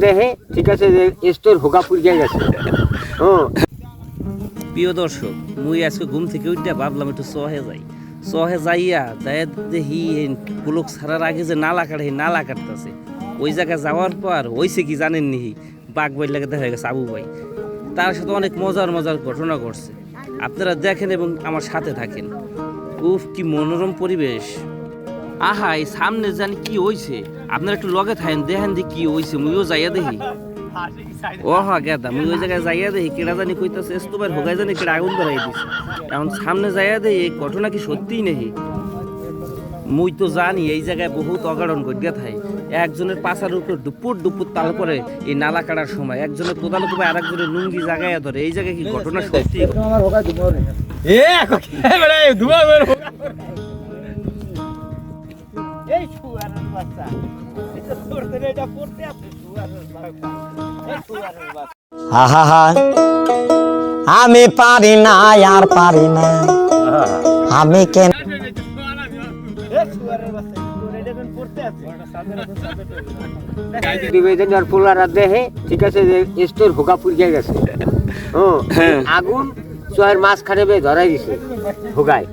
দেহে ঠিক আছে যে স্টোর হোগা পুড়িয়ে গেছে। প্রিয় দর্শক, মুই আজকে ঘুম থেকে উঠে ভাবলাম একটু সহে যাইয়া দেখি পুলক ছাড়ার আগে যে নালা কাটে নালা কাটতেছে। ওই জায়গায় যাওয়ার পর হয়েছে কি জানেন নি, বাঘ বাইর লাগে দেখা গেছে আবু ভাই, তার সাথে অনেক মজার ঘটনা ঘটছে। আপনারা দেখেন এবং আমার সাথে থাকেন। উফ, কি মনোরম পরিবেশ। আহা, এই সামনে জানি কি হইছে, আপনারা একটু লগে থাকেন, দেখেন যে কি হইছে। মুইও যাইয়া দেখি। ও হা গেদা, মুই ওই জায়গায় যাইয়া দেখি কেডা জানি কইতাছে স্তূপের হোগাই জানি কেডা আগুন ধরাই দিছে। এখন সামনে যাইয়া দেখি এই ঘটনা কি সত্যিই নাকি। মুই তো জানি এই জায়গায় বহুত অঘটন ঘটিয়া থাকে। একজনের পাছার উপর দুপুর তাল করে এই নালা কাটার সময় একজনের কোদাল কোপায় আর একজনের লুঙ্গি জাগাইয়া ধরে। এই জায়গায় কি ঘটনা সত্যি? আমি পারি না, আর পারি না আমি কেন। দেহে ঠিক আছে যে স্টোর হোগা পুড়িয়ে গেছে। আগুন চয়ের মাঝখানে ধরাই দিছে হোগায়।